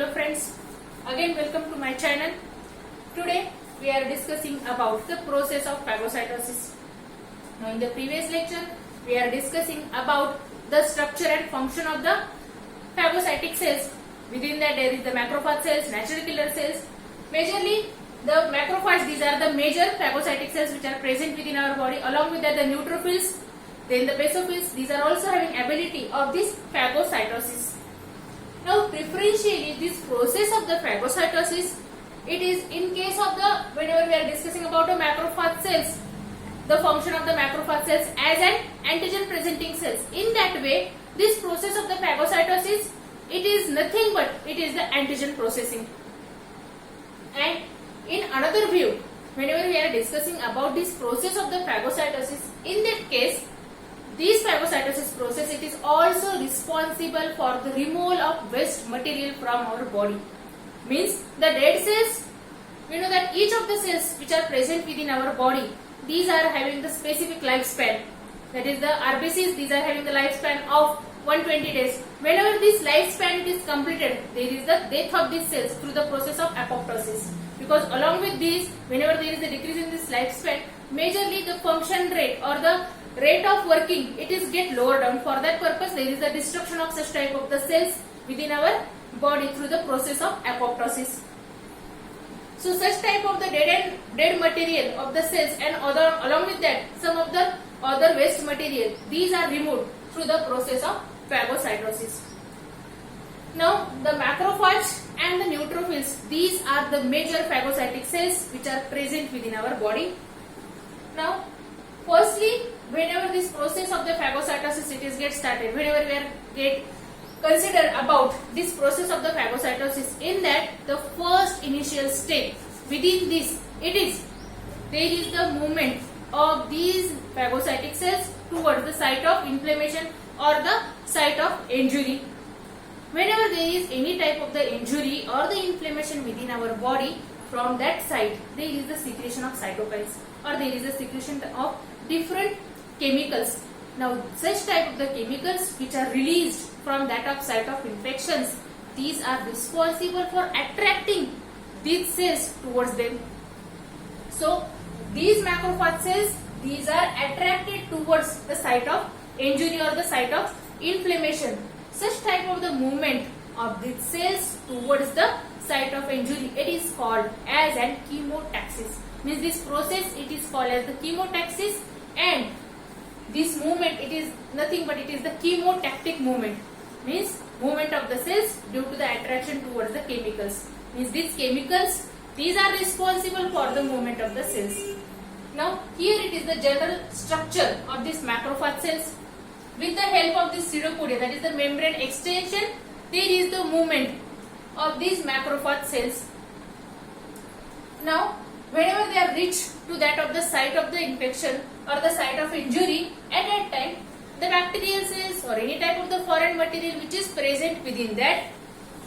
Hello friends, again welcome to my channel. Today we are discussing about the process of phagocytosis. Now in the previous lecture we are discussing about the structure and function of the phagocytic cells. Within that there is the macrophage cells, natural killer cells. Majorly the macrophages, these are the major phagocytic cells which are present within our body. Along with that the neutrophils, then the basophils, these are also having ability of this phagocytosis. Now preferentially this process of the phagocytosis, it is in case of the, whenever we are discussing about the macrophage cells, the function of the macrophage cells as an antigen presenting cells. In that way this process of the phagocytosis, it is nothing but it is the antigen processing. And in another view, whenever we are discussing about this process of the phagocytosis, in that case this phagocytosis process, it is also responsible for the removal of waste material from our body. Means the dead cells, we know that each of the cells which are present within our body, these are having the specific lifespan. That is the RBCs, these are having the lifespan of 120 days. Whenever this lifespan is completed, there is the death of these cells through the process of apoptosis. Because along with this, whenever there is a decrease in this lifespan, majorly the function rate or the rate of working, it is get lower down. For that purpose there is a destruction of such type of the cells within our body through the process of apoptosis. So such type of the dead material of the cells and along with that some of the other waste material, these are removed through the process of phagocytosis. Now the macrophage and the neutrophils, these are the major phagocytic cells which are present within our body. Now firstly, whenever this process of the phagocytosis it is get started, whenever we are get consider about this process of the phagocytosis, in that the first initial step within this, there is the movement of these phagocytic cells towards the site of inflammation or the site of injury. Whenever there is any type of the injury or the inflammation within our body, from that site there is the secretion of cytokines or there is a secretion of different chemicals. Now such type of the chemicals which are released from that of site of infections, these are responsible for attracting these cells towards them. So these macrophage cells, these are attracted towards the site of injury or the site of inflammation. Such type of the movement of these cells towards the site of injury, it is called as an chemotaxis. Means this process it is called as the chemotaxis, and this movement, it is nothing but it is the chemotactic movement. Means movement of the cells due to the attraction towards the chemicals. Means these chemicals, these are responsible for the movement of the cells. Now here it is the general structure of this macrophage cells. With the help of this pseudopodia, that is the membrane extension, there is the movement of these macrophage cells. Now whenever they are reached to that of the site of the infection or the site of injury, at that time the bacterial cells or any type of the foreign material which is present within that,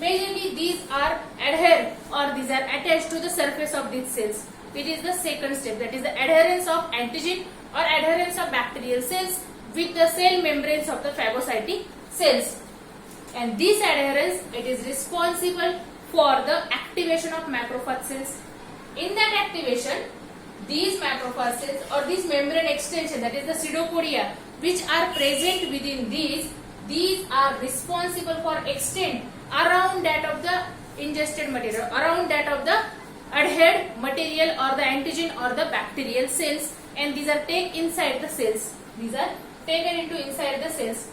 majorly these are adhere or these are attached to the surface of these cells. It is the second step, that is the adherence of antigen or adherence of bacterial cells with the cell membranes of the phagocytic cells. And this adherence, it is responsible for the activation of macrophage cells. In that activation, these macrophage cells or this membrane extension, that is the pseudopodia, which are present within these are responsible for extend around that of the ingested material, around that of the adhered material or the antigen or the bacterial cells, and these are taken inside the cells. These are taken into inside the cells.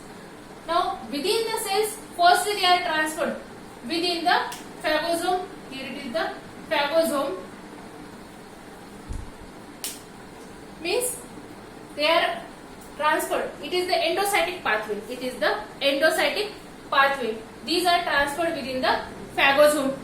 Now within the cells, firstly they are transferred within the phagosome. Here it is the phagosome. Means they are transferred. It is the endocytic pathway. It is the endocytic pathway. These are transferred within the phagosome.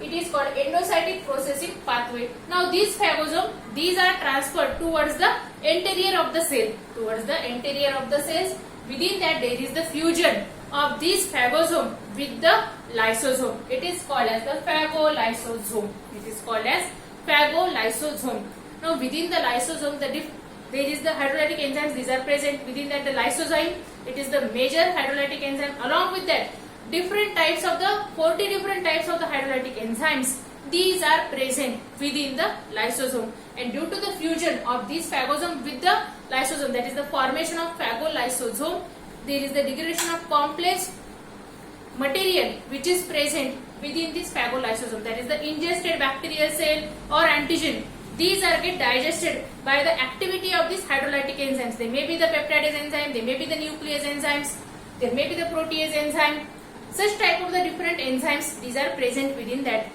It is called endocytic processing pathway. Now these phagosome, these are transferred towards the interior of the cell. Towards the interior of the cells. Within that there is the fusion of this phagosome with the lysosome. It is called as the phagolysosome. It is called as phagolysosome. Now within the lysosome, there is the hydrolytic enzymes, these are present. Within that the lysozyme, it is the major hydrolytic enzyme. Along with that different types of the 40 different types of the hydrolytic enzymes, these are present within the lysosome, and due to the fusion of this phagosome with the lysosome, that is the formation of phagolysosome, there is the degradation of complex material which is present within this phagolysosome, that is the ingested bacterial cell or antigen. These are get digested by the activity of these hydrolytic enzymes. They may be the peptidase enzyme, they may be the nuclease enzymes, there may be the protease enzyme. Such type of the different enzymes, these are present within that.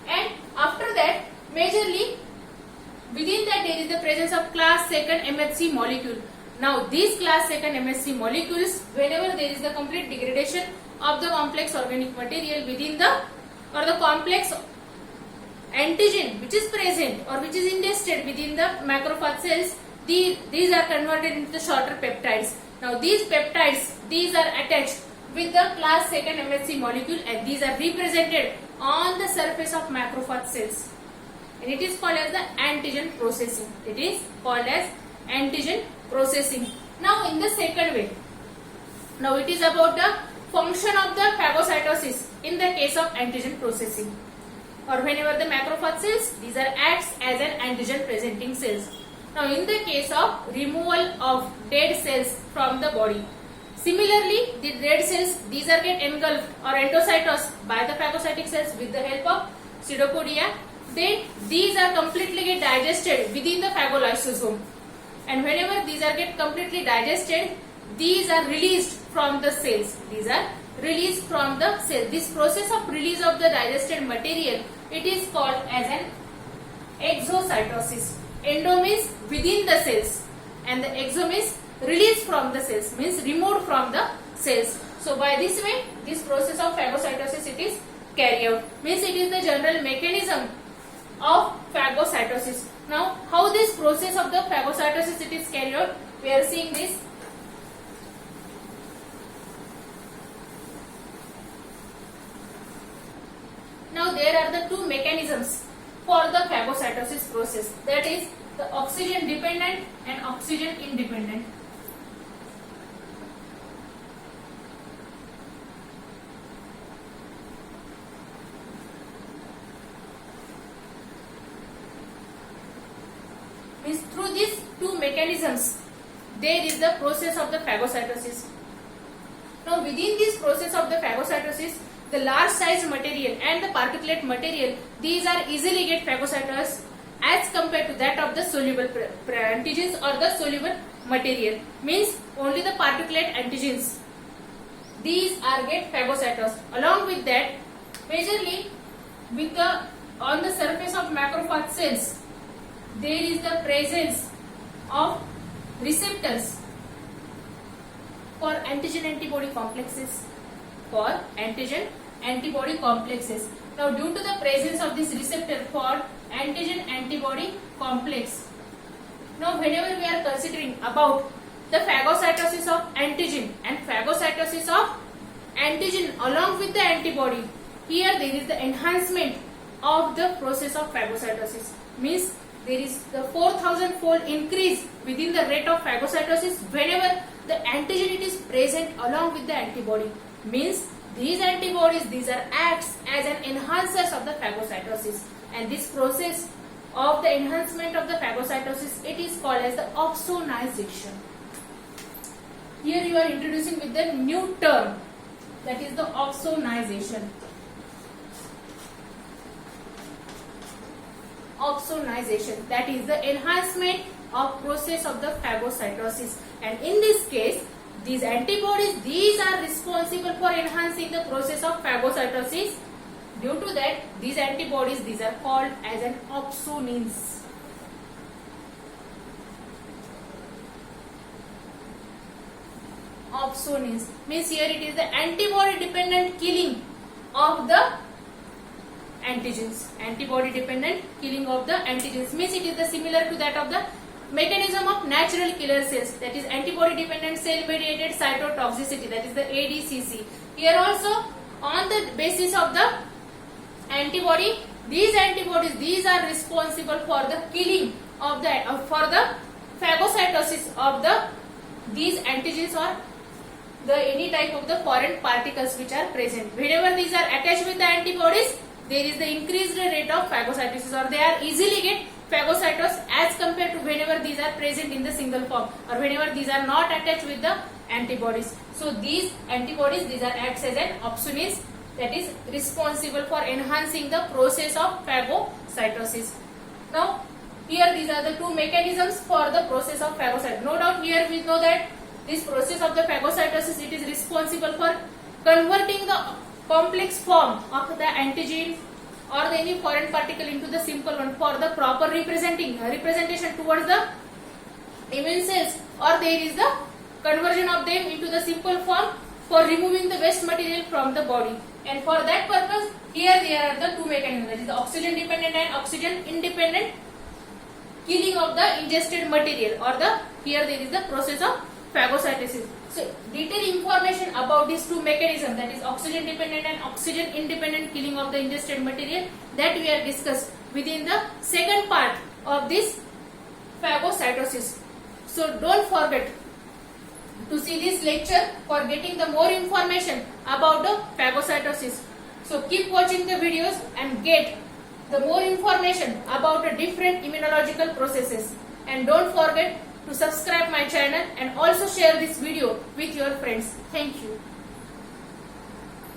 And after that, majorly within that there is the presence of class 2nd MHC molecule. Now these class 2nd MHC molecules, whenever there is the complete degradation of the complex organic material within the or the complex antigen which is present or which is ingested within the macrophage cells, these are converted into the shorter peptides. Now these peptides, these are attached with the class 2nd MHC molecule, and these are represented on the surface of macrophage cells, and it is called as the antigen processing. It is called as antigen processing. Now in the second way, now it is about the function of the phagocytosis in the case of antigen processing, or whenever the macrophage cells, these are acts as an antigen presenting cells. Now in the case of removal of dead cells from the body, similarly the dead cells, these are get engulfed or endocytosed by the phagocytic cells with the help of pseudopodia. Then these are completely get digested within the phagolysosome, and whenever these are get completely digested, these are released from the cells. These are released from the cell. This process of release of the digested material, it is called as an exocytosis. Endo means within the cells, and the exo means released from the cells, means removed from the cells. So by this way, this process of phagocytosis, it is carried out. Means it is the general mechanism of phagocytosis. Now how this process of the phagocytosis it is carried out, we are seeing this. Now there are the two mechanisms for the phagocytosis process, that is the oxygen dependent and oxygen independent. Means through these two mechanisms, there is the process of the phagocytosis. Now within this process of the phagocytosis, the large size material and the particulate material, these are easily get phagocytosed as compared to that of the soluble antigens or the soluble material. Means only the particulate antigens, these are get phagocytosed. Along with that, majorly with the on the surface of macrophage cells, there is the presence of receptors for antigen antibody complexes. For antigen antibody complexes. Now due to the presence of this receptor for antigen antibody complex, now whenever we are considering about the phagocytosis of antigen and phagocytosis of antigen along with the antibody, here there is the enhancement of the process of phagocytosis. Means there is the 4,000 fold increase within the rate of phagocytosis whenever the antigen it is present along with the antibody. Means these antibodies, these are acts as an enhancers of the phagocytosis, and this process of the enhancement of the phagocytosis, it is called as the opsonization. Here you are introducing with the new term, that is the opsonization. Opsonization, that is the enhancement of process of the phagocytosis, and in this case these antibodies, these are responsible for enhancing the process of phagocytosis. Due to that, these antibodies, these are called as an opsonins. Opsonins means here it is the antibody dependent killing of the antigens. Antibody dependent killing of the antigens means it is the similar to that of the mechanism of natural killer cells, that is antibody dependent cell mediated cytotoxicity, that is the ADCC. Here also on the basis of the antibody, these antibodies, these are responsible for the killing of the for the phagocytosis of the these antigens or the any type of the foreign particles which are present. Whenever these are attached with the antibodies, there is the increased rate of phagocytosis, or they are easily get phagocytosed as compared to whenever these are present in the single form, or whenever these are not attached with the antibodies. So these antibodies, these are acts as an opsonins that is responsible for enhancing the process of phagocytosis. Now here these are the two mechanisms for the process of phagocytosis. No doubt here we know that this process of the phagocytosis, it is responsible for converting the complex form of the antigen or any foreign particle into the simple one for the proper representation towards the immune cells, or there is the conversion of them into the simple form for removing the waste material from the body. And for that purpose, here there are the two mechanisms, that is the oxygen dependent and oxygen independent killing of the ingested material, or the here there is the process of phagocytosis. So detailed information about these two mechanisms, that is oxygen dependent and oxygen independent killing of the ingested material, that we have discussed within the second part of this phagocytosis. So don't forget to see this lecture for getting the more information about the phagocytosis. So keep watching the videos and get the more information about the different immunological processes. And don't forget to subscribe my channel and also share this video with your friends. Thank you.